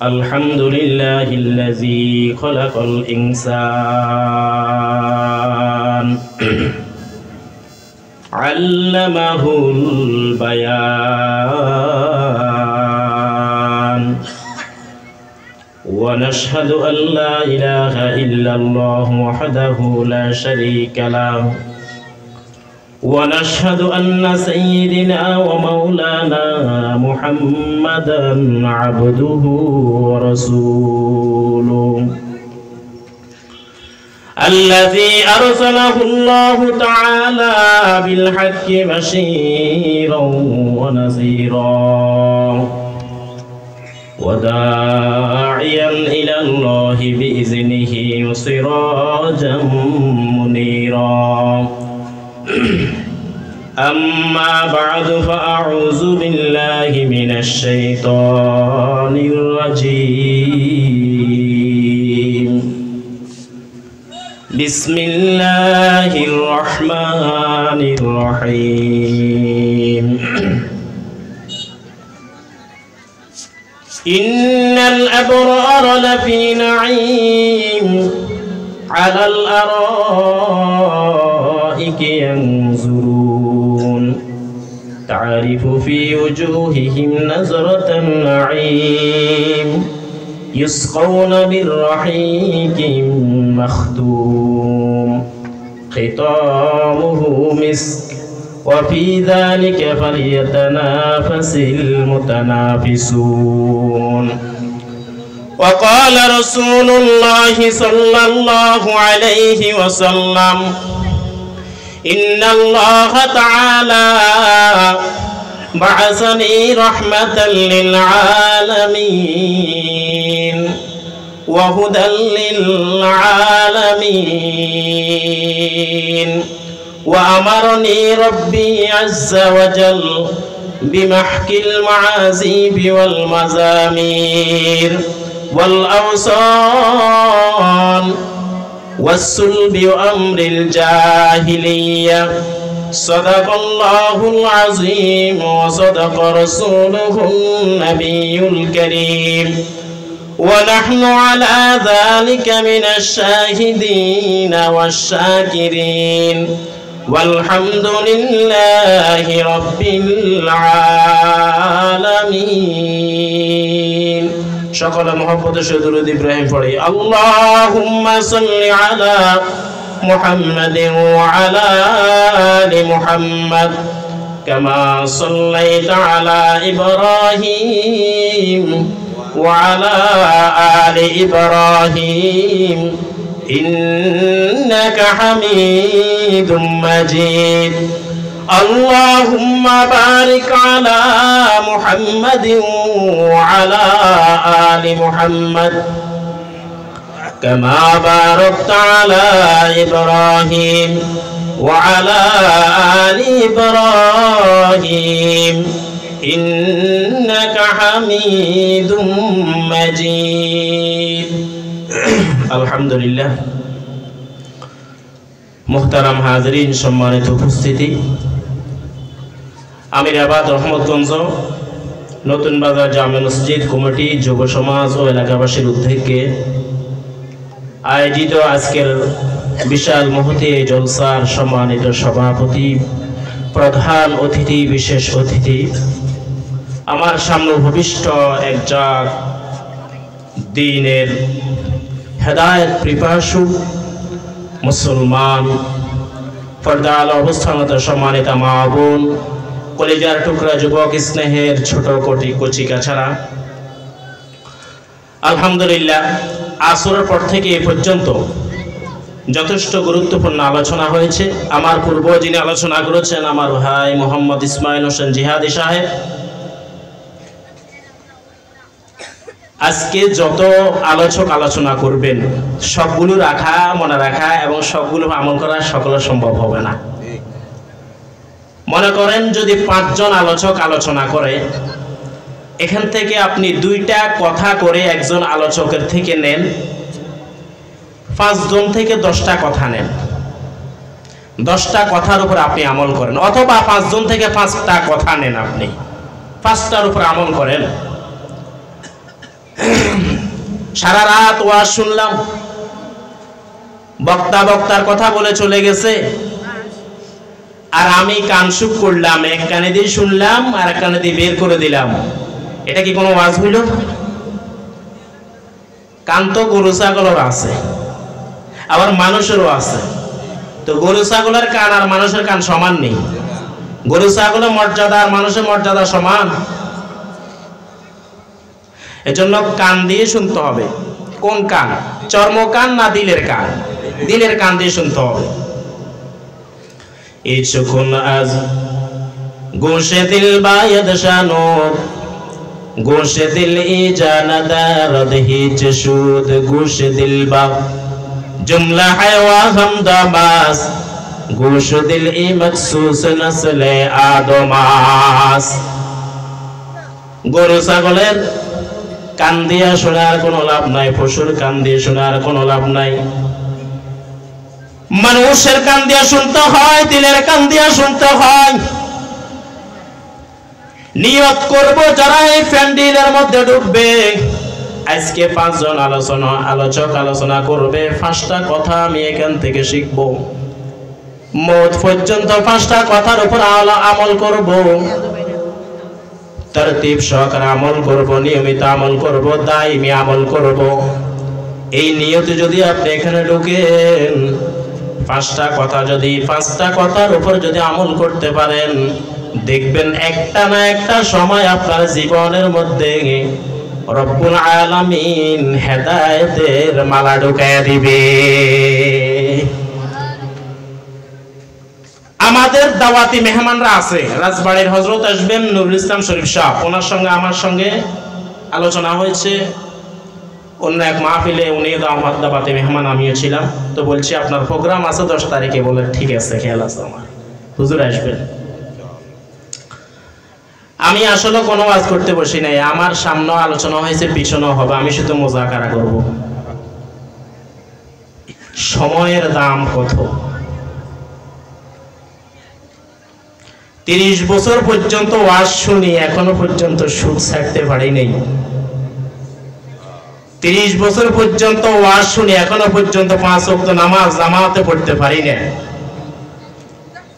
الحمد لله الذي خلق الإنسان علمه البيان ونشهد أن لا إله إلا الله وحده لا شريك له ونشهد أن سيدنا ومولانا محمدا عبده ورسوله الذي أرسله الله تعالى بالحق بشيرا ونذيرا وداعيا إلى الله بإذنه وسراجا منيرا أما بعد فأعوذ بالله من الشيطان الرجيم بسم الله الرحمن الرحيم إن الأبرار لفي نعيم على الأرائك ينظرون تعرف في وجوههم نظرة النعيم يسقون من رحيق مختوم ختامه مسك وفي ذلك فليتنافس المتنافسون وقال رسول الله صلى الله عليه وسلم إن الله تعالى بعثني رحمة للعالمين وهدى للعالمين وأمرني ربي عز وجل بمحك المعازيب والمزامير والأوصان والسلب وأمر الجاهلية صدق الله العظيم وصدق رسوله النبي الكريم ونحن على ذلك من الشاهدين والشاكرين والحمد لله رب العالمين شكرا محبت درود إبراهيم فري اللهم صل على محمد وعلى آل محمد كما صليت على إبراهيم وعلى آل إبراهيم إنك حميد مجيد اللهم بارك على محمد وعلى آل محمد كما باركت على إبراهيم وعلى آل إبراهيم إنك حميد مجيد الحمد لله محترم حاضرين সম্মানিত উপস্থিতি আমিরাবাদ রহমতগঞ্জ নতুন বাজার জামে মসজিদ কমিটি যুব সমাজ ও এলাকাবাসীর উদ্যোগে আয়োজিত আজকের বিশাল মহতী জলসার সম্মানিত সভাপতি প্রধান অতিথি বিশেষ অতিথি আমার সামনে ভবিষ্য একজন দ্বীনের হেদায়েত পিপাসু মুসলমান পর্দার অবস্থানত সম্মানিত মা বোন কলিজার টুকরা যুবক স্নেহের ছোট কোটি কচিকাছাড়া আলহামদুলিল্লাহ আসরের পর থেকে এ পর্যন্ত যথেষ্ট গুরুত্বপূর্ণ আলোচনা হয়েছে আমার পূর্ব যিনি আলোচনা করেছেন আমার ভাই মোহাম্মদ ইসমাইল হোসেন জিহাদি সাহেব আজকে যত আলোচক আলোচনা করবেন সবগুলো রাখা মনে রাখা এবং সবগুলো আমল করা সকলের সম্ভব হবে না মনে করেন যদি 5 জন আলোচক আলোচনা করে এখান থেকে আপনি 2টা কথা করে একজন আলোচকের থেকে নেন 5 জন থেকে 10টা কথা নেন 10টা কথার উপর আপনি আমল করেন অথবা 5 জন থেকে 5টা কথা নেন আপনি 5টার উপর আমল করেন সারা রাত ওয়াজ শুনলাম, বক্তা বক্তার কথা বলে চলে গেছে, আর আমি কান সুখ করলাম, এক কানে দিয়ে শুনলাম আর এক কানে দিয়ে বের করে দিলাম। এটা কি কোনো ওয়াজ হইল? কান তো গরু ছাগলের আছে, আবার মানুষেরও আছে। তো গরু ছাগলের কান আর মানুষের কান সমান নেই। গরু ছাগলের মর্যাদা আর মানুষের মর্যাদা সমান। এজন্য কান দিয়ে শুনতে হবে। কোন কান? চর্ম কান না দিলের কান? দিলের কান দিয়ে শুনতে হবে। এই চোখুন আজ গোশে দিল বায়দ শানুদ, গোশে দিল ই জানাদারদ হিচ সুদ, গোশে দিল বা জুমলা হায়ওয়া হামদামাস, গোশ দিল ই মখসুস নসলে আদমাস। গরু ছাগলের কান দিয়ে শোনার কোনো লাভ নাই, পশুর কান দিয়ে শোনার কোনো লাভ নাই। মানুষের কান দিয়ে শুনতে হয়, দিলের কান দিয়ে শুনতে হয়। নিয়ত করব যারা এই প্যান্ডেলের মধ্যে ঢুকবে, আজকে 5 জন আলোচক আলোচনা করবে, 5টা কথা আমি এখান থেকে শিখব। মওত পর্যন্ত 5টা কথার উপর আমল করব, তরতিব সহকারে আমল করব, নিয়মিত আমল করব, দাইমি আমল করব। এই নিয়তে যদি আপনি এখানে ঢুকেন, 5টা কথা যদি 5টা কথার উপর যদি আমল করতে পারেন, দেখবেন একটা না একটা সময় আপনার জীবনের মধ্যে রব্বুল আলামিন হেদায়েতের মালা ঢুকায়া দিবে। আমাদের দাওয়াতি মেহমানরা আছে, রাজবাড়ির হযরত আসবেন নুরুল ইসলাম শরীফ সাহেব, ওনার সঙ্গে আমার সঙ্গে আলোচনা হয়েছে অন্য এক মাহফিলে। উনি দাওয়াতি মেহমান, আমিও ছিলাম। তো বলছি আপনার প্রোগ্রাম আছে 10 তারিখে। বলে ঠিক আছে, খেয়াল আছে আমার, হুজুর আসবেন। আমি আসলে কোনো ওয়াজ করতে বসি নাই, আমার সামনেও আলোচনা হয়েছে, পিছনেও হবে, আমি শুধু মুজাকারা করব। সময়ের দাম কত? 30 বছর পর্যন্ত ওয়াজ শুনি, এখনো পর্যন্ত সুদ ছাড়তে পারি নাই। 30 বছর পর্যন্ত ওয়াজ শুনি, এখনো পর্যন্ত 5 ওয়াক্ত নামাজ জামাতে পড়তে পারি না।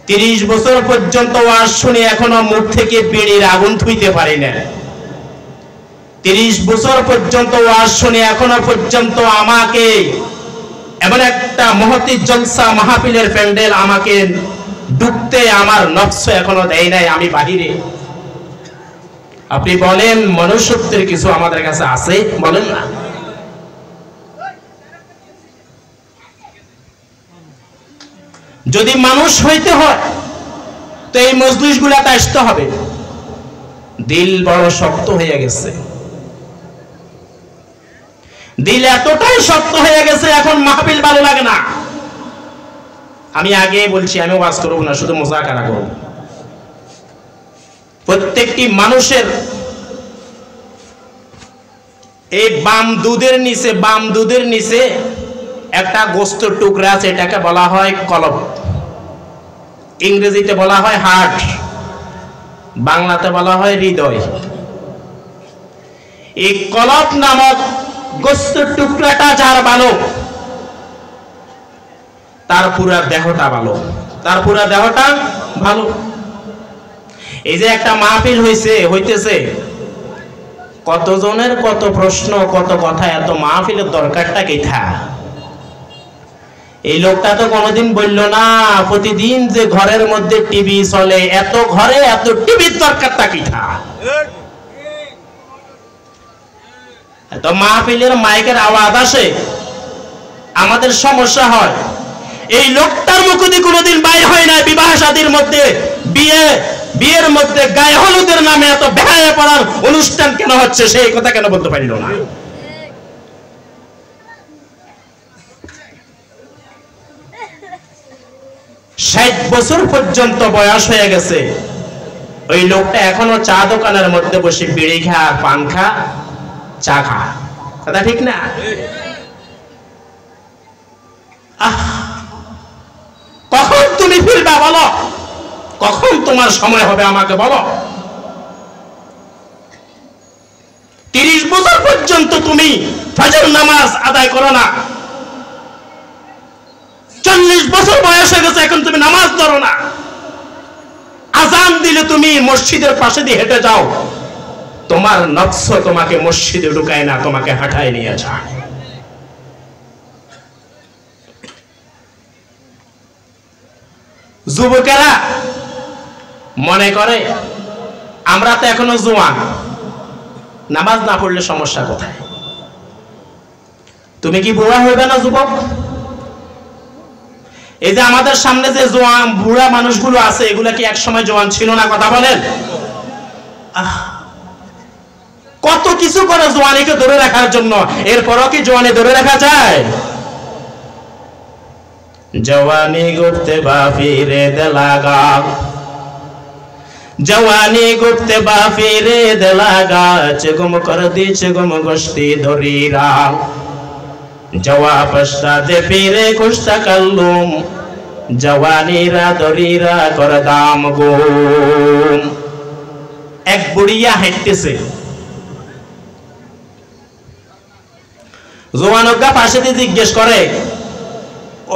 30 বছর পর্যন্ত ওয়াজ শুনি, এখনো মুখ থেকে বিড়ির আগুন থুইতে পারি না। 30 বছর পর্যন্ত ওয়াজ শুনি, এখনো পর্যন্ত আমাকে এমন একটা মহতি জলসা মাহফিলের প্যান্ডেল আমাকে ঢুকতে আমার নফস এখনো দেয় নাই, আমি বাহিরে। আপনি বলেন মনুষ্যত্বের কিছু আমাদের কাছে আছে? বলেন না। যদি মানুষ হইতে হয় তো এই মজলিস গুলাতে আসতে হবে। দিল বড় শক্ত হয়ে গেছে, দিল এতটাই শক্ত হয়ে গেছে, এখন মাহফিল ভালো লাগে না। আমি আগে বলছি, আমি ওয়াজ করব না, শুধু মুজাকারা করব। প্রত্যেকটি মানুষের এই বাম দুধের নিচে একটা গোস্তের টুকরা আছে, এটাকে বলা হয় কলব। ইংরেজিতে বলা হয় হার্ট, বাংলাতে বলা হয় হৃদয়। এই কলব নামক গোস্তের টুকরাটা যার ভালো, তার পুরা দেহটা ভালো, তার পুরা দেহটা ভালো। এই যে একটা মাহফিল হইতেছে, কতজনের কত প্রশ্ন, কত কথা, এত মাহফিলের দরকারটা কি থা? এই লোকটা তো কোনোদিন বলল না প্রতিদিন যে ঘরের মধ্যে টিভি চলে, এত ঘরে এত টিভির দরকারটা কি থা? এত মাহফিলের মাইকের আওয়াজ আসে, আমাদের সমস্যা হয়। এই লোকটার মুখে দিয়ে কোনোদিন বাইর হয় না বিবাহ শাদীর মধ্যে, বিয়ের মধ্যে গায়ে হলুদের নামে এত বেহায়া পড়ার অনুষ্ঠান কেন হচ্ছে, সেই কথা কেন বলতে পারিল না? 60 বছর পর্যন্ত বয়স হয়ে গেছে, ওই লোকটা এখনো চা দোকানের মধ্যে বসে বিড়ি খা, পান খা, চা খা। কথা ঠিক না? কখন তুমি ফিরবা বলো? কখন তোমার সময় হবে আমাকে বলো? 30 বছর পর্যন্ত পর্যন্ত তুমি ফজর নামাজ আদায় করো না, 40 বছর বয়স হয়ে গেছে এখন তুমি নামাজ ধরো না, আজান দিলে তুমি মসজিদের পাশে দিয়ে হেঁটে যাও, তোমার নফস তোমাকে মসজিদে ঢুকায় না, তোমাকে হাঁটায় নিয়ে যায়। যুবকেরা মনে করে আমরা তো এখনো জোয়ান, নামাজ না পড়লে সমস্যা কোথায়? তুমি কি বুড়া হইবে না যুবক? এই যে আমাদের সামনে যে জোয়ান বুড়া মানুষগুলো আছে, এগুলা কি এক সময় জোয়ান ছিল না? কথা বলেন। কত কিছু করে জোয়ানিকে ধরে রাখার জন্য, এরপরও কি জোয়ানি ধরে রাখা যায়? জওয়ানি গুপ্তে বাফিরে দেলাগা, জওয়ানি গুপ্তে বাফিরে দেলাগা, চেগুম কর দি চেগুম গোষ্ঠী ধরিরা, জওয়া পস্তা দে ফিরে কুস্তা কাল্লুম, জওয়ানিরা ধরিরা কর দাম গুম। এক বুড়িয়া হাঁটতেছে, জওয়ানকা পাশে দিয়ে জিজ্ঞেস করে,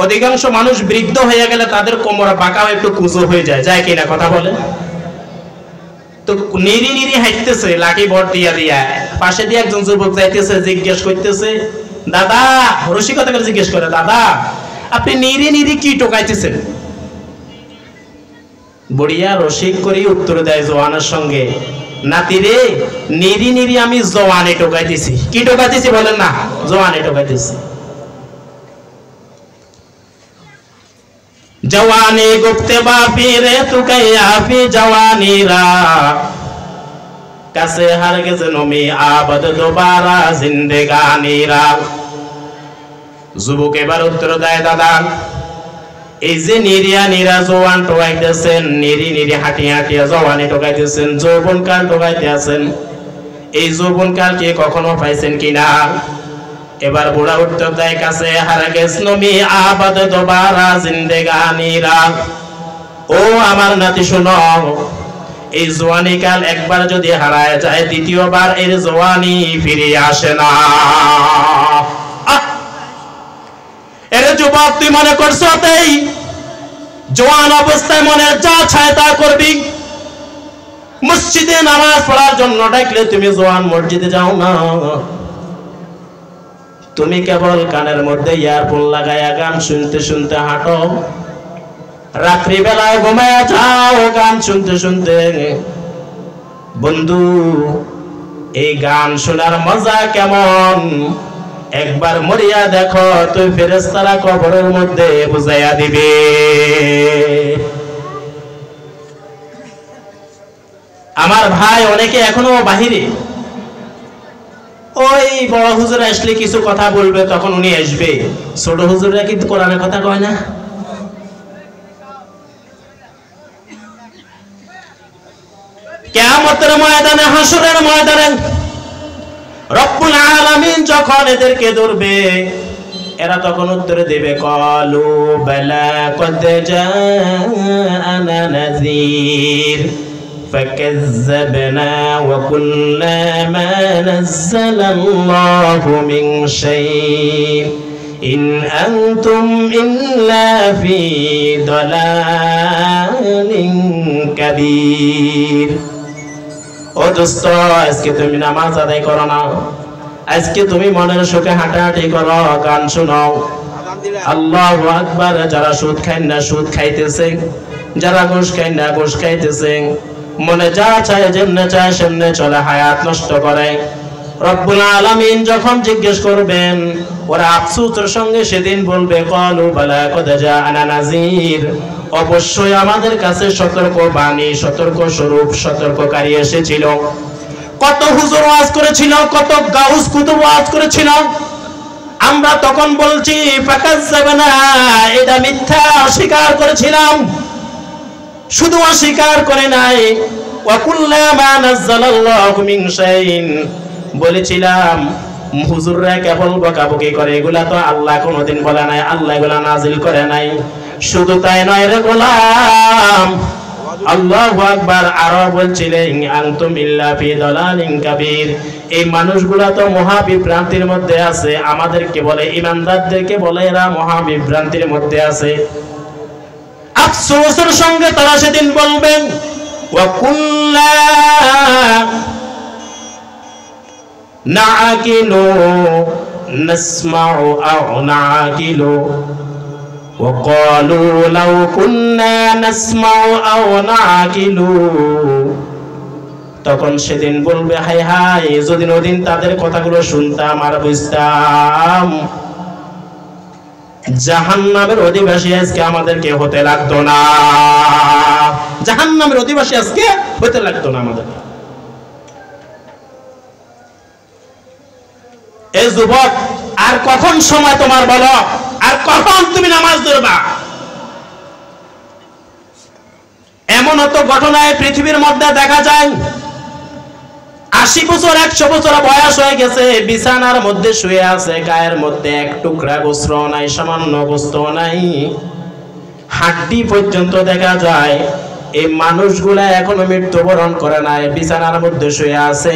অধিকাংশ মানুষ বৃদ্ধ হয়ে গেলে তাদের কোমর বাঁকা একটু কুঁচো হয়ে যায়, যায় কিনা? কথা বলে। তো নিরি নিরি হাঁটতেছে লাঠি ভর দিয়া দিয়া, পাশে দিয়ে একজন যুবক যাইতেছে, জিজ্ঞেস করতেছে, দাদা, রসিকতা করে জিজ্ঞেস করে, দাদা আপনি নিরি নিরি কি টোকাইতেছেন? বুড়িয়া রসিক করে উত্তর দেয় জওয়ানের সঙ্গে, নাতি রে, নিরি নিরি আমি জওয়ানে টোকাইতেছি। কি টোকাইতেছি বলেন না? জওয়ানে টোকাইতেছি। জওয়ানি গুপ্তে বাফিরে তুকাইয়া ফি জওয়ানিরা, কাছে হারগিজ নমি আবাদ দোবারা জিন্দেগানিরা। যুবক এবার উত্তর দেয়, দাদা এই যে নিরিয়া নিরা জওয়ান টোকাইতেছেন, নিরি নিরি হাঁটিয়া হাঁটিয়া জওয়ানি টোকাইতেছেন, যৌবনকাল টোকাইতে আছেন, এই যৌবনকাল কি কখনো পাইছেন কিনা? এবার বুড়া উত্তর দেয়, কাছে হারগিজ নমি আবাদ দোবারা জিন্দেগানিরা। ও আমার নাতি শোনো, এই জওয়ানি কাল একবার যদি হারায় যায়, দ্বিতীয়বার এর জওয়ানি ফিরে আসে না। এর যুবক, তুই মনে করছো তাই জওয়ান অবস্থায় মনে যা চায় তা করবি? মসজিদে নামাজ পড়ার জন্য ডাকলে তুমি জওয়ান মসজিদে যাও না, তুমি কেবল কানের মধ্যে ইয়ারফোন লাগায়া গান শুনতে শুনতে হাঁটো, রাত্রি বেলায় ঘুমায়া যাও গান শুনতে শুনতে। বন্ধু, এই গান শোনার মজা কেমন একবার মরিয়া দেখো, তুই ফেরেশতারা কবরের মধ্যে বুঝাইয়া দিবে। আমার ভাই অনেকে এখনো বাহিরে, ওই বড় হুজুর আসলে কিছু কথা বলবে তখন উনি আসবে, ছোট হুজুররা কিন্তু কোরআনের কথা কয় না। কিয়ামতের ময়দানে, হাসরের ময়দানে রব্বুল আলামিন যখন এদেরকে ধরবে, এরা তখন উত্তর দেবে, ক্বালু বালা ক্বাদ জাআনা নাযীর ফাকাযযাবনা ওয়া কুল্লা মা নাযালাল্লাহু মিন শাইইন ইন আনতুম ইল্লা ফি দালালিন কাবীর। ও দোস্ত, আজকে তুমি নামাজ আদায় করো না, আজকে তুমি মনের সুখে হাঁটাহাঁটি করো, গান শোনাও, আল্লাহু আকবার। যারা সুদ খায় না সুদ খাইতেছে, যারা ঘুষ খায় না ঘুষ খাইতেছে, মনে যা চায় যেমনে চায় সেমনে চলে, হায়াত নষ্ট করে। রব্বুল আলামিন যখন জিজ্ঞেস করবেন, ওরা আফসোসের সঙ্গে সেদিন বলবে, ক্বালু বালা ক্বাদ জাআনা নাযীর, অবশ্যই আমাদের কাছে সতর্ক বাণী, সতর্ক স্বরূপ, সতর্ককারী এসেছিল। কত হুজুর ওয়াজ করেছিল, কত গাউস কুতুব ওয়াজ করেছিল, আমরা তখন বলছি ফাকাযযাবনা, এটা মিথ্যা, অস্বীকার করেছিলাম। শুধু অস্বীকার করে নাই, ওয়া কুল্লা মা নাযালাল্লাহু মিন শাইইন, বলেছিলাম হুজুররা কেবল বকাবকি করে, এগুলা তো আল্লাহ কোনোদিন বলে নাই, আল্লাহ এগুলা নাজিল করে নাই। শুধু তাই নয় রে গোলাম, আল্লাহু আকবার। আরো বলছিলেন আনতুম ইল্লা ফি দালালিন কাবীর, এই মানুষগুলা তো মহা বিভ্রান্তির মধ্যে আছে। আমাদেরকে বলে, ইমানদারদেরকে বলে এরা মহা বিভ্রান্তির মধ্যে আছে। আফসোসের সঙ্গে তারা সেদিন বলবেন ওয়া কুল্লা নাআকিলু নাসমাউ আও নাআকিলু ওয়া ক্বালু লাউ কুন্না নাসমাউ আও নাআকিলু। তখন সেদিন বলবে হায় হায়, যদি ওদিন তাদের কথাগুলো শুনতাম আর বুঝতাম, জাহান্নামের অধিবাসী আজকে আমাদেরকে হতে লাগতো না। জাহান্নামের অধিবাসী আজকে হতে লাগতো না আমাদের। এই যুবক, আর কখন সময় তোমার বলো? আর কখন তুমি নামাজ ধরবা? এমন তো ঘটনায় পৃথিবীর মধ্যে দেখা যায়, 80 বছর 100 বছর বয়স হয়ে গেছে, বিছানার মধ্যে শুয়ে আছে, গায়ের মধ্যে এক টুকরা গোস্ত নাই, সামান্য গোস্ত নাই, হাড্ডি পর্যন্ত দেখা যায়। এই মানুষগুলা এখনো মৃত্যুবরণ করে নাই, বিছানার মধ্যে শুয়ে আছে।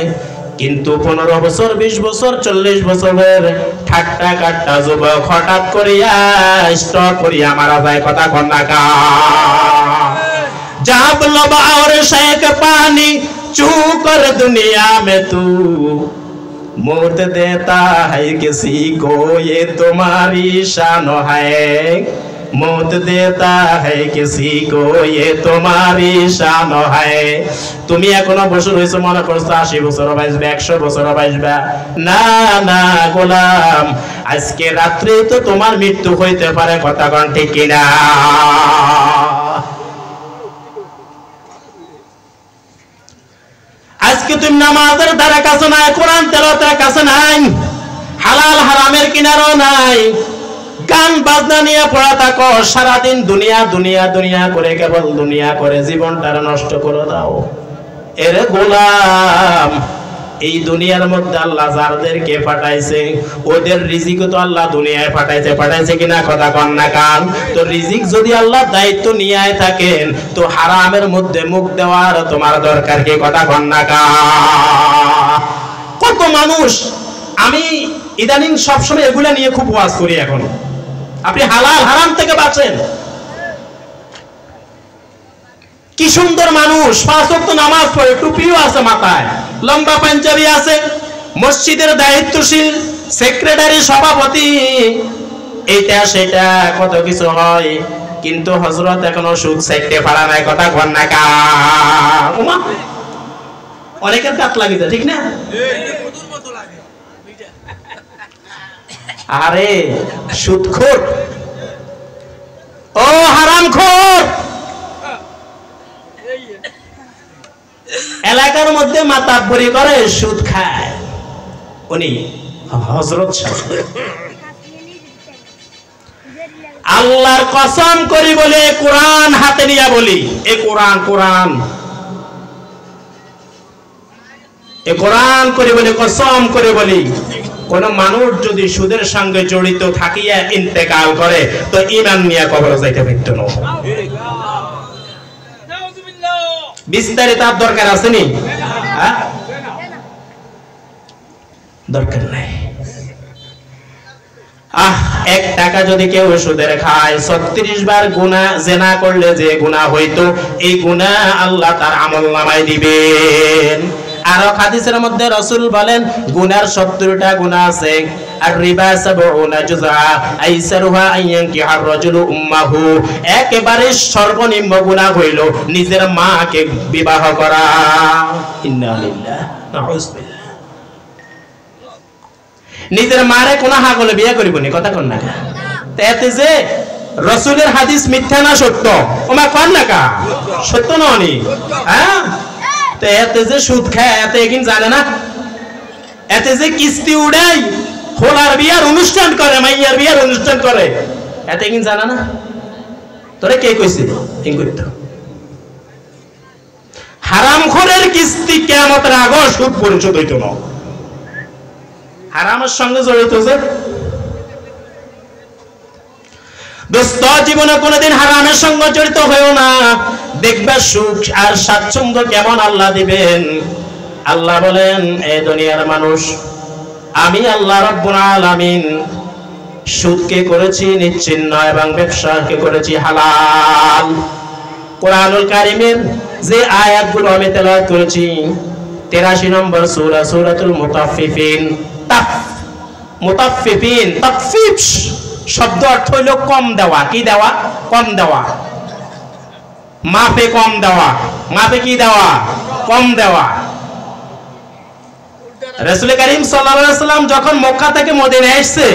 কিন্তু 15 বছর 20 বছর 40 বছরের ঠাট্টা কাট্টা যুবক হঠাৎ করিয়া স্ট্রোক করিয়া মারা যায়। কথা কন না কা? जब लब और शेख पानी चू कर दुनिया में तू मौत देता है किसी को, ये तुम्हारी शान है। मौत देता है किसी को, ये तुम्हारी शान है। তুমি এখনো বসে রয়েছো, মনে করছো 80 বছর বাঁচবে, 100 বছর বাঁচবে। না না গোলাম, আজকে রাত্রে তো তোমার মৃত্যু হইতে পারে। কথা কোন ঠিক কিনা? আজকে তুমি নামাজের ধারে কাছে নাই, কোরআন তেলাওয়াতের কাছে নাই, হালাল হারামের কিনারও নাই, গান বাজনা নিয়ে পড়া থাকো, সারাদিন দুনিয়া দুনিয়া দুনিয়া করে, কেবল দুনিয়া করে জীবনটা নষ্ট করে দাও। এরে গোলাম, এই দুনিয়ার মধ্যে আল্লাহ যাদেরকে পাঠাইছে ওদের রিজিক তো আল্লাহ দুনিয়ায় পাঠাইছে কিনা? কথা কন না কান? তো রিজিক যদি আল্লাহ দায়িত্ব নিয়ে থাকেন, তো হারামের মধ্যে মুখ দেওয়ার তোমার দরকার কি? কথা কন না কান? কত মানুষ, আমি ইদানিং সবসময় এগুলা নিয়ে খুব ওয়াজ করি। এখন আপনি হালাল হারাম থেকে বাঁচেন। কি সুন্দর মানুষ, 5 ওয়াক্ত নামাজ পড়ে, টুপিও আছে মাথায়, লম্বা পাঞ্জাবি আছে, মসজিদের দায়িত্বশীল, সেক্রেটারি, সভাপতি, এইটা সেটা কত কিছু হয়, কিন্তু হযরত এখনো সুখ চাইতে পারা নাই। কথা কন না কা? অনেকের কাট লাগিছে, ঠিক না? আরে সুদখোর, ও হারামখোর, এলাকার মধ্যে মাতাব্বরি করে, সুদ খায়। উনি হযরত সাহেব, আল্লাহর কসম করি বলে কোরআন হাতে নিয়ে বলি, এ কোরআন কোরআন এ কোরআন করে বলে, কসম করে বলি, কোন মানুষ যদি সুদের সঙ্গে জড়িত থাকিয়া ইন্তেকাল করে, তো ঈমান নিয়ে কবরে যাইতে পারত না। বিস্তারিত আর দরকার আছে নি? দরকার নাই। 1 টাকা যদি কেউ সুদের খায়, 36 বার গুনাহ, জিনা করলে যে গুনাহ হইতো, এই গুনাহ আল্লাহ তার আমলনামায় দিবেন। আর হাদিসের মধ্যে রাসূল বলেন, গুনার 70টা গুনাহ আছে। আর রিবা 70 জুযা, আইসারুহা আইয়ানকিহার রাজুলু উম্মাহু, একেবারে সর্বনিম্ন গুনাহ হইল নিজের মাকে বিবাহ করা। ইন্না লিল্লাহি নাউযুবিল্লাহ। নিজের মারে কোন হাগলে বিয়ে করিবনি। কথা কন না? এতে যে রাসূলের হাদিস মিথ্যা না সত্য? ওমা কন না কা? সত্য ননি? হ্যাঁ, তো এতে যে সুদ খায়, এতে কিন জানে না? এতে যে কিস্তি উড়াই, হোলার বিয়ার অনুষ্ঠান করে, মাইয়ার বিয়ার অনুষ্ঠান করে, এতে কিন জানা না? তোরে কে কইছে ইন করতে? হারামখোরের কিস্তি কিয়ামতের আগে সুদ পরিশোধ হইতো না। হারামের সঙ্গে জড়িত যে দোস্ত, জীবনে কোনোদিন হারামের সঙ্গে জড়িত হইও না। দেখবা সুখ আর স্বাচ্ছন্দ্য কেমন আল্লাহ দিবেন। আল্লাহ বলেন, এই দুনিয়ার মানুষ, আমি আল্লাহ রাব্বুল আলামিন সুদকে করেছি নিশ্চিহ্ন এবং ব্যবসাকে করেছি হালাল। কোরআনুল কারীমের যে আয়াতগুলো আমি তেলাওয়াত করেছি, 83 নম্বর সূরা, সূরাতুল মুতাফফিফিন। মুতাফফিফিন, তাফফিফ শব্দ অর্থ হইল কম দেওয়া। কি দেওয়া? কম দেওয়া। মাপে কম দেওয়া। মাপে কি দেওয়া? কম দেওয়া। রাসূল কারীম সাল্লাল্লাহু আলাইহি ওয়াসাল্লাম যখন মক্কা থেকে মদিনায় এসেছে,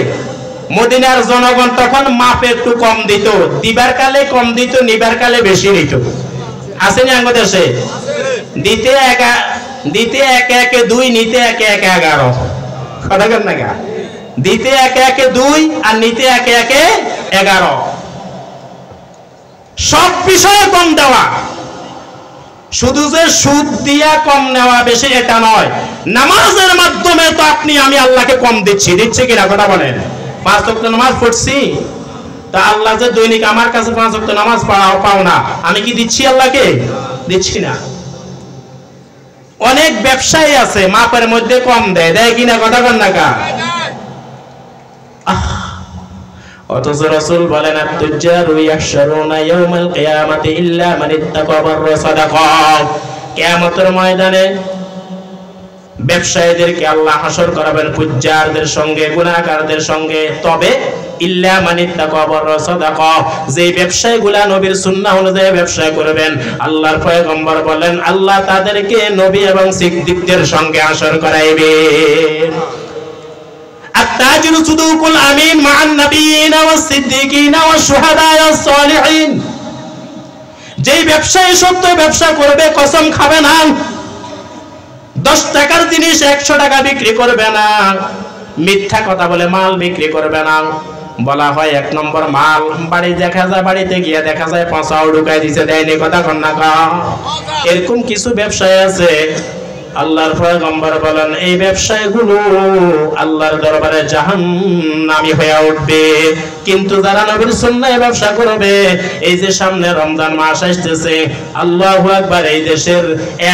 মদিনার জনগণ তখন মাপে একটু কম দিত। দিবার কালে কম দিত, নিবার কালে বেশি নিত। আছে না আমাদের দেশে? দিতে একে একে 2, নিতে একে একে 11। কথা কেন না? দিতে একে একে 2 আর নিতে একে একে 11। সব বিষয়ে কম দেওয়া। শুধু যে সুদ দিয়া কম নেওয়া বেশি এটা নয়, নামাজের মাধ্যমে তো আপনি আমি আল্লাহকে কম দিচ্ছি। দিচ্ছে কিনা কথা বলেন? 5 ওয়াক্ত নামাজ পড়ছি, তা আল্লাহ যে দৈনিক আমার কাছে 5 ওয়াক্ত নামাজ পাও না, আমি কি দিচ্ছি আল্লাহকে? দিচ্ছি না। অনেক ব্যবসায়ী আছে মাপের মধ্যে কম দেয়, দেয় কিনা কথা বলেন না কা? অথচ রাসূল বলেন, আত-তুজ্জারু ইয়াহশারুনা ইয়াওমাল কিয়ামাতি ইল্লা মান ইত্তাকা ওয়া সাদাকা। কিয়ামতের ময়দানে ব্যবসায়ীদেরকে আল্লাহ হাসর করাবেন ফুজ্জারদের সঙ্গে, গুনাহগারদের সঙ্গে। তবে ইল্লা মান ইত্তাকা ওয়া সাদাকা, যে ব্যবসায়ীগুলা নবীর সুন্নাহ অনুযায়ী ব্যবসা করবেন, আল্লাহর পয়গম্বর বলেন আল্লাহ তাদেরকে নবী এবং সিদ্দিকদের সঙ্গে হাসর করাইবেন। التاجر صدوق الأمين مع النبيين والصديقين والشهداء والصالحين। যেই ব্যবসায়ী সত্য ব্যবসা করবে, কসম খাবে না, 10 টাকার জিনিস 100 টাকা বিক্রি করবে না, মিথ্যা কথা বলে মাল বিক্রি করবে না। বলা হয় 1 নম্বর মাল, বাড়ি দেখা যায়, বাড়িতে গিয়ে দেখা যায় পচাও ঢুকাই দিছে, দেয়নি কথা কন না কা? এরকম কিছু ব্যবসায়ী আছে, আল্লাহর পয়গম্বর বলেন এই ব্যবসায়ীগুলো আল্লাহর দরবারে জাহান্নামী হয়ে উঠবে। কিন্তু যারা নবীর সুন্নাহে ব্যবসা করবে, এই যে সামনে রমজান মাস আসতেছে, আল্লাহু আকবার, এই দেশের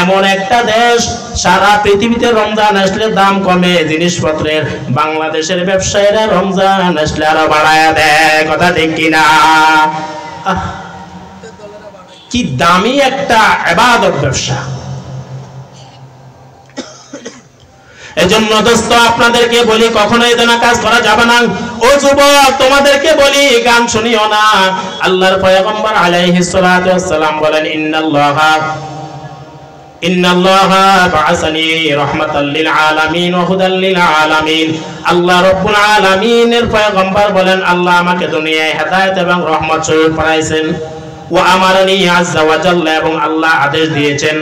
এমন একটা দেশ, সারা পৃথিবীতে রমজান আসলে দাম কমে জিনিসপত্রের, বাংলাদেশের ব্যবসায়ীরা রমজান আসলে আরো বাড়ায়া দেয়। কথা ঠিক কিনা? কি দামি একটা ইবাদত ব্যবসা। এজন্য দোস্ত আপনাদেরকে বলি, কখনোই দেনা কাজ করা যাবে না। ও যুবক, তোমাদেরকে বলি গান শুনিও না। আল্লাহর পয়গম্বর আলাইহিস সালাতু ওয়াস সালাম বলেন, ইন্নাল্লাহা বা'আসানি রাহমাতাল লিল আলামিন ওয়া হুদাল লিল আলামিন। আল্লাহ রাব্বুল আলামিনের পয়গম্বর বলেন আল্লাহ আমাকে দুনিয়ায় হেদায়েত এবং রহমত স্বরূপ পাঠাইছেন। ওয়া আমারানি আযজা ওয়া জাল্লা, এবং আল্লাহ আদেশ দিয়েছেন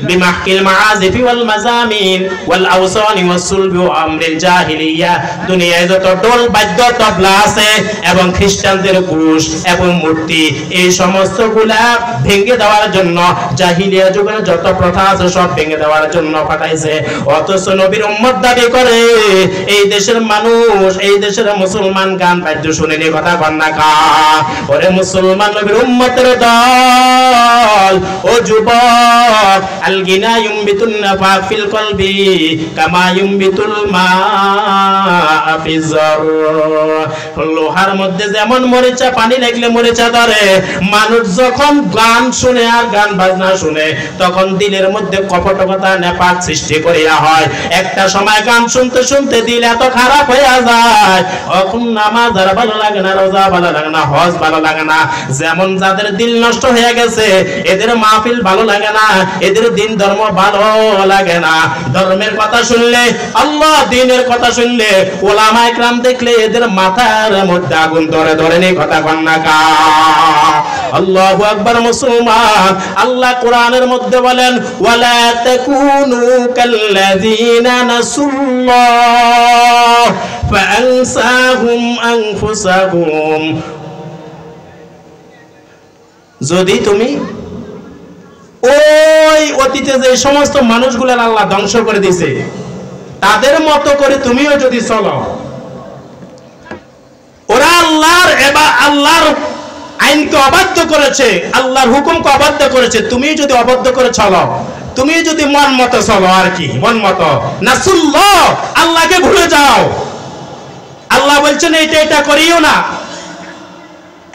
বিমাহকিল মাআজিফি ওয়াল মাজামিন ওয়াল আওসানি ওয়াস সুলবি ওয়া আমরিল জাহিলিয়া। দুনিয়ায় যত ঢোল বাদ্য তবলা আছে এবং খ্রিস্টানদের ক্রুশ এবং মূর্তি, এই সমস্তগুলা ভেঙে দেওয়ার জন্য, জাহিলিয়া যুগের যত প্রথা আছে সব ভেঙে দেওয়ার জন্য পাঠাইছে। অথচ নবীর উম্মত দাবি করে এই দেশের মানুষ, এই দেশের মুসলমান গান বাদ্য শুনেনি। কথা কন না কা? ওরে মুসলমান নবীর উম্মতের দল, ও যুবক, আল গিনা ইউমবিতুন নাফা ফিল কলবি কামা ইউমবিতুল মা ফিজ জার। লোহার মধ্যে যেমন মরিচা পানি লাগলে মরিচা ধরে, মানুষ যখন গান শুনে আর গান বাজনা শুনে, তখন দিলের মধ্যে কপটকতা নেপাক সৃষ্টি করিয়া হয়। একটা সময় গান শুনতে শুনতে দিল এত খারাপ হয়ে যায়, এখন নামাজ আর ভালো লাগে না, রোজা ভালো লাগে না, হজ ভালো লাগে না। যেমন যাদের দিল নষ্ট হয়ে গেছে, এদের মাহফিল ভালো লাগে না, এদের দিন ধর্ম ভালো লাগে না। ধর্মের কথা শুনলে, আল্লাহ দ্বীনের কথা শুনলে, ওলামা ইকরাম দেখলে এদের মাথার মধ্যে আগুন ধরে ধরে নেই। কথা কন না কা? আল্লাহু আকবার। মুসলমান, আল্লাহ কোরআনের মধ্যে বলেন ওয়ালা তাকুনু কাল্লাযীনা নাসুল্লাহ ফাআনসাহুম আনফুসাহুম। যদি তুমি ওই অতীতে যে সমস্ত মানুষগুলোর আল্লাহ ধ্বংস করে দিয়েছে, তাদের মতো করে তুমিও যদি চলো, ওরা আল্লাহর আইনকে অবাধ্য করেছে, আল্লাহর হুকুমকে অবাধ্য করেছে, তুমি যদি অবাধ্য করে চলো, তুমি যদি মন মতো চলো, আর কি মন মতো নাসুল্লাহ, আল্লাহকে ভুলে যাও। আল্লাহ বলছেন এটা করিও না।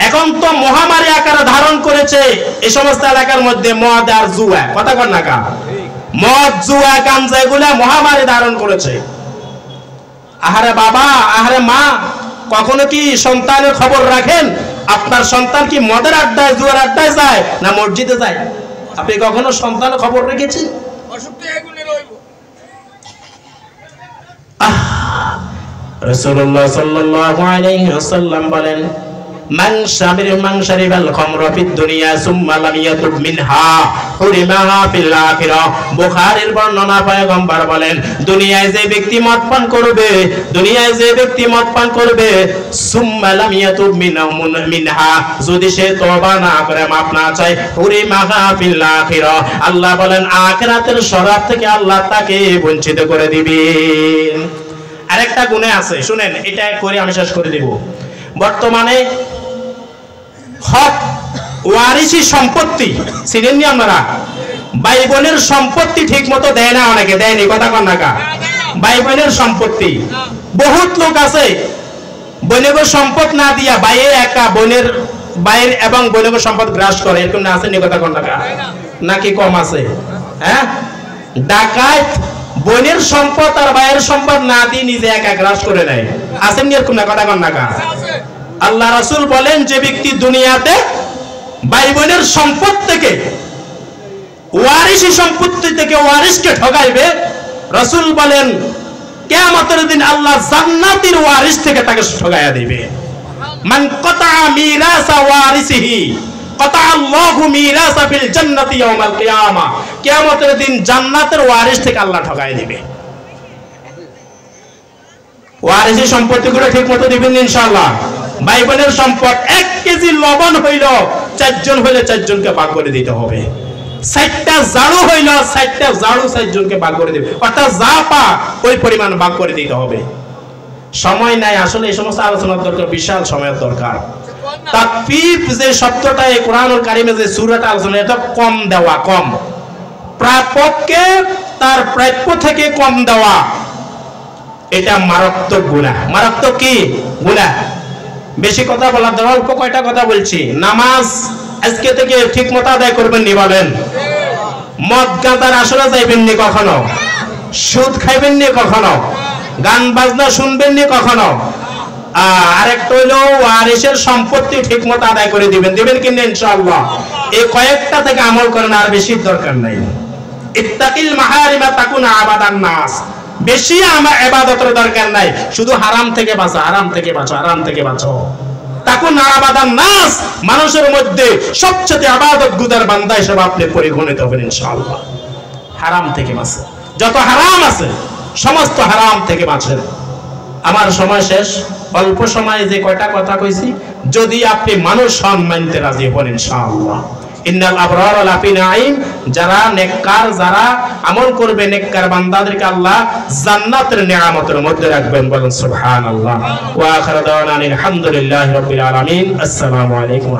এখন তো মহামারী আকার ধারণ করেছে এই সমস্ত এলাকার মধ্যে মদ আর জুয়া, কথা কর না কা, মদ জুয়া গাঞ্জা এগুলা মহামারী ধারণ করেছে। আহারে বাবা, আহারে মা, কখনো কি সন্তানের খবর রাখেন? আপনার সন্তান কি মদের আড্ডায় জুয়ার আড্ডায় যায় না মসজিদে যায়? আপনি কখনো সন্তানের খবর রেখেছেন? রাসূলুল্লাহ সাল্লাল্লাহু আলাইহি ওয়াসাল্লাম বলেন, মান শারিবাল খামরা ফিদ দুনিয়া সুম্মা লাম ইয়াতুব মিনহা হুরিমাহা ফিল আখিরাহ। বুখারীর বর্ণনা, পয়গম্বর বলেন, দুনিয়ায় যে ব্যক্তি মদ পান করবে, দুনিয়ায় যে ব্যক্তি মদ পান করবে, সুম্মা লাম ইয়াতুব মিনহা, যদি সে তওবা না করে, মাফ না চায়, হুরিমাহা ফিল আখিরাহ, আল্লাহ বলেন আখিরাতের শরাব থেকে আল্লাহ তাকে বঞ্চিত করে দিবেন। আরেকটা গুনাহ আছে, শুনেন, এটা করে আমি শেষ করে দেব। বর্তমানে হক ওয়ারিসি সম্পত্তি চিনেননি আপনারা? ভাই বোনের সম্পত্তি ঠিক মতো দেয় না, অনেকে দেয়নি, কথা কন না কা। ভাই বোনের সম্পত্তি বহুত লোক আছে বোনের সম্পদ না দিয়া ভাইয়ের একা বোনের ভাইয়ের এবং বোনের সম্পদ গ্রাস করে, এরকম না আছে নি, কথা কন না কা? নাকি কম আছে? হ্যাঁ, ডাকাত বোনের সম্পদ আর ভাইয়ের সম্পদ না দিয়ে নিজে একা গ্রাস করে নেয়, আছেন নি এরকম না, কথা কন না কা? আল্লাহ রাসূল বলেন, যে ব্যক্তি দুনিয়াতে ভাই বোনের সম্পদ থেকে, ওয়ারিসি সম্পত্তি থেকে ওয়ারিসকে ঠকাইবে, রাসূল বলেন কিয়ামতের দিন আল্লাহ জান্নাতের ওয়ারিস থেকে তাকে ঠকাইয়া দিবে। মান কাতা মিরাসা ওয়ারিসিহি কাতা আল্লাহু মিরাসা ফিল জান্নাতি ইয়াউমাল কিয়ামা, কিয়ামতের দিন জান্নাতের ওয়ারিস থেকে আল্লাহ ঠকাইয়া দিবে। ওয়ারিসি সম্পত্তিগুলো ঠিকমতো দিবেন ইনশাআল্লাহ। ভাই বোনের সম্পদ 1 কেজি লবণ হইল, 4 জন হইলে 4 জনকে ভাগ করে দিতে হবে। 60টা ঝাড়ু হইল, 60টা ঝাড়ু 4 জনকে ভাগ করে দিবে, অর্থাৎ যা পা ওই পরিমাণ ভাগ করে দিতে হবে। সময় নাই আসলে এই সমস্ত আলোচনার দরকার, বিশাল সময়ের দরকার। তাকফীফ যে শব্দটা এই কোরআনুল কারীমে যে সূরাটা আলোচনা, এটা কম দেওয়া, কম, প্রাপককে তার প্রাপ্য থেকে কম দেওয়া, এটা মারাত্মক গুনাহ। মারাত্মক কি গুনাহ? বেশি কথা বলার দরকার, অল্প কয়টা কথা বলছি। নামাজ আজকে থেকে ঠিক মতো আদায় করবেন নি বলেন? মদ গাঁজার আসরে যাইবেন নি কখনো? সুদ খাইবেন নি কখনো? গান বাজনা শুনবেন নি কখনো? আরেকটা হইলো ওয়ারিসের সম্পত্তি ঠিক মতো আদায় করে দিবেন, দিবেন কিনা ইনশাআল্লাহ? এই কয়েকটা থেকে আমল করেন, আর বেশি দরকার নাই। ইত্তাকিল মাহারিমা তাকুনা আবাদান নাস, বেশি আমার ইবাদতের দরকার নাই, শুধু হারাম থেকে বাঁচো, হারাম থেকে বাঁচো, হারাম থেকে বাঁচো। তাকুন আবাদান নাস, মানুষের মধ্যে সবচেয়ে ইবাদত গুজার বান্দা হিসেবে আপনি পরিগণিত হবেন ইনশাআল্লাহ। হারাম থেকে বাঁচেন, যত হারাম আছে সমস্ত হারাম থেকে বাঁচেন। আমার সময় শেষ, অল্প সময়ে যে কয়টা কথা কইছি, যদি আপনি মানুষ হন মানতে রাজি হন ইনশাআল্লাহ। ইন্নাল আবরার লাফি নাঈম, যারা নেককার, যারা আমল করবে, নেককার বান্দাদেরকে আল্লাহ জান্নাতের নিয়ামতের মধ্যে রাখবেন, বলেন সুবহানাল্লাহ। ওয়া আখিরু দাওয়ানা আলহামদুলিল্লাহি রাব্বিল আলামিন। আসসালামু আলাইকুম।